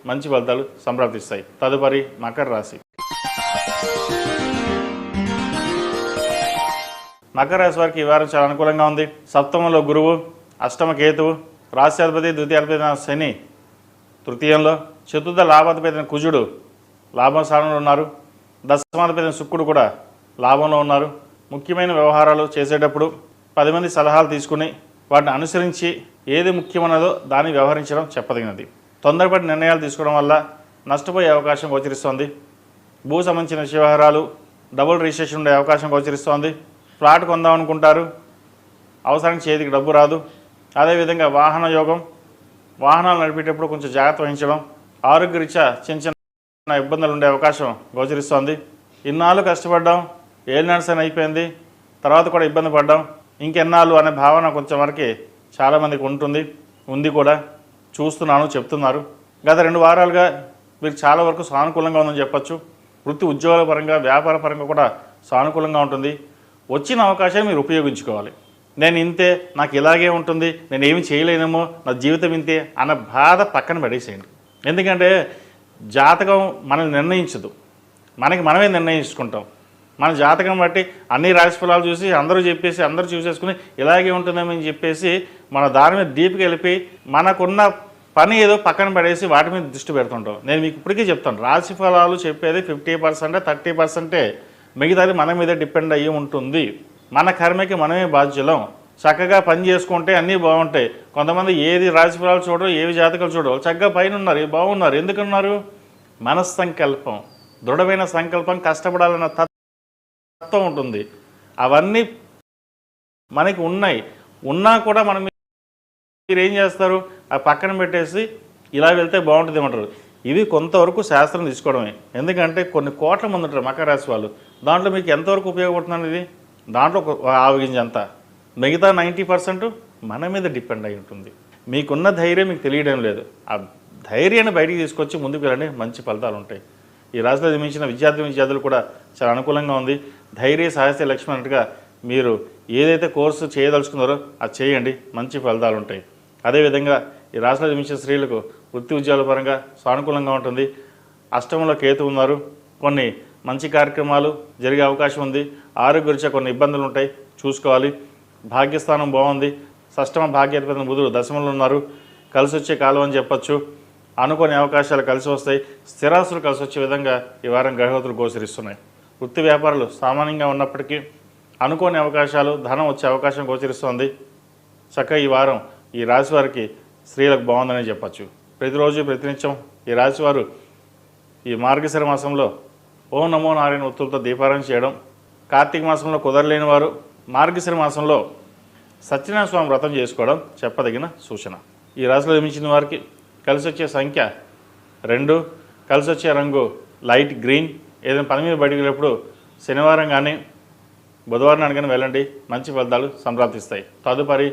మంచి ఫలితాలు సంప్రాప్తిస్తాయి. తదుపరి మకర రాశి. మకర రాశి వారికి ఈ వారం చాలా అనుకూలంగా ఉంది. సప్తమంలో గురువు, అష్టమ కేతువు, రాశ్యాధిపతి ద్వితీయాధిపతి శని తృతీయంలో, చతుర్థ లాభాధిపతి కుజుడు లాభ స్థానంలో ఉన్నారు. దశమాధిపతి శుక్రుడు కూడా లాభంలో ఉన్నారు. ముఖ్యమైన వ్యవహారాలు చేసేటప్పుడు 10 మంది సలహాలు తీసుకుని వాటిని అనుసరించి ఏది ముఖ్యమన్నదో దాన్ని వ్యవహరించడం చెప్పదగినది. తొందరపడి నిర్ణయాలు తీసుకోవడం వల్ల నష్టపోయే అవకాశం గోచరిస్తోంది. భూ సంబంధించిన వ్యవహారాలు, డబుల్ రిజిస్ట్రేషన్ ఉండే అవకాశం గోచరిస్తోంది. ఫ్లాట్ కొందాం అనుకుంటారు, అవసరానికి చేతికి డబ్బు రాదు. అదేవిధంగా వాహన యోగం, వాహనాలు నడిపేటప్పుడు కొంచెం జాగ్రత్త వహించడం, ఆరోగ్యరీత్యా చిన్న చిన్న ఇబ్బందులు ఉండే అవకాశం గోచరిస్తోంది. ఇన్నాళ్ళు కష్టపడ్డాం, ఏలినాడ్సన్ అయిపోయింది, తర్వాత కూడా ఇబ్బంది పడ్డాం, ఇంకెన్నాళ్ళు అనే భావన కొంచెం వరకు చాలామందికి ఉంది కూడా. చూస్తున్నాను, చెప్తున్నారు. గత 2 వారాలుగా వీరికి చాలా వరకు సానుకూలంగా ఉందని చెప్పచ్చు. వృత్తి ఉద్యోగాల పరంగా, వ్యాపార పరంగా కూడా సానుకూలంగా ఉంటుంది. వచ్చిన అవకాశాన్ని మీరు ఉపయోగించుకోవాలి. నేను ఇంతే, నాకు ఇలాగే ఉంటుంది, నేను ఏమి చేయలేనేమో, నా జీవితం ఇంతే అన్న బాధ పక్కన పడేసేయండి. ఎందుకంటే జాతకం మనల్ని నిర్ణయించదు, మనకి మనమే నిర్ణయించుకుంటాం. మన జాతకం బట్టి అన్ని రాశి ఫలాలు చూసి అందరూ చూసేసుకుని ఇలాగే ఉంటుందేమో అని చెప్పేసి మన దారి మీద డీప్గా వెళ్ళిపోయి మనకున్న పని ఏదో పక్కన పడేసి వాటి మీద దృష్టి పెడుతుంటాం. నేను మీకు ఇప్పటికీ చెప్తాను, రాశి ఫలాలు చెప్పేది 50%, 30%, మిగతాది మన మీద డిపెండ్ అయ్యి ఉంటుంది. మన కర్మకి మనమే బాధ్యులం. చక్కగా పని చేసుకుంటే అన్నీ బాగుంటాయి. కొంతమంది ఏది రాశి ఫలాలు చూడరు, ఏవి జాతకాలు చూడరు, చక్కగా పైన ఉన్నారు, బాగున్నారు. ఎందుకున్నారు? మనస్సంకల్పం, దృఢమైన సంకల్పం, కష్టపడాలన్న తత్వం ఉంటుంది. అవన్నీ మనకి ఉన్నా కూడా మీరు ఏం చేస్తారు? ఆ పక్కన పెట్టేసి ఇలా వెళ్తే బాగుంటుంది ఏమంటారు. ఇవి కొంతవరకు శాస్త్రం తీసుకోవడమే. ఎందుకంటే కొన్ని కోట్ల మంది ఉంటారు మకర రాశి వాళ్ళు. దాంట్లో మీకు ఎంతవరకు ఉపయోగపడుతుంది? ఇది దాంట్లో ఆవగింజ అంతా, మిగతా 90% మన మీద డిపెండ్ అయి ఉంటుంది. మీకున్న ధైర్యం మీకు తెలియడం లేదు. ఆ ధైర్యాన్ని బయటికి తీసుకొచ్చి ముందుకు వెళ్ళండి, మంచి ఫలితాలు ఉంటాయి. ఈ రాశిలో జన్మించిన విద్యార్థులు కూడా చాలా అనుకూలంగా ఉంది. ధైర్య సాహస్య లక్ష్మి అన్నట్టుగా మీరు ఏదైతే కోర్సు చేయదలుచుకున్నారో అది చేయండి, మంచి ఫలితాలు ఉంటాయి. అదేవిధంగా ఈ రాశిలో జన్మించిన స్త్రీలకు వృత్తి ఉద్యోగాల పరంగా సానుకూలంగా ఉంటుంది. అష్టమంలో కేతు ఉన్నారు, కొన్ని మంచి కార్యక్రమాలు జరిగే అవకాశం ఉంది. ఆరోగ్యరీత్యా కొన్ని ఇబ్బందులు ఉంటాయి, చూసుకోవాలి. భాగ్యస్థానం బాగుంది. షష్టమ భాగ్యాధిపతి బుధుడు దశమంలో ఉన్నారు. కలిసి వచ్చే కాలం అని చెప్పచ్చు. అనుకోని అవకాశాలు కలిసి వస్తాయి. స్థిరాస్తులు కలిసి వచ్చే విధంగా ఈ వారం గ్రహగతులు గోచరిస్తున్నాయి. వృత్తి వ్యాపారాలు సామాన్యంగా ఉన్నప్పటికీ అనుకోని అవకాశాలు, ధనం వచ్చే అవకాశం గోచరిస్తుంది. చక్కగా ఈ వారం ఈ రాశి వారికి స్త్రీలకు బాగుందని చెప్పచ్చు. ప్రతిరోజు ప్రతినిత్యం ఈ రాశివారు ఈ మార్గశిర మాసంలో ఓం నమో నారాయణ ఒత్తులతో దీపారాయణ చేయడం, కార్తీక మాసంలో కుదరలేని వారు మార్గశిర మాసంలో సత్యనారాయణ స్వామి వ్రతం చేసుకోవడం చెప్పదగిన సూచన. ఈ రాశిలో జన్మించిన వారికి కలిసి వచ్చే సంఖ్య 2, కలిసి వచ్చే రంగు లైట్ గ్రీన్. ఏదైనా పని మీద బయటికి వెళ్ళినప్పుడు శనివారం కానీ బుధవారం కానీ వెళ్ళండి, మంచి ఫలితాలు సంప్రాప్తిస్తాయి. తదుపరి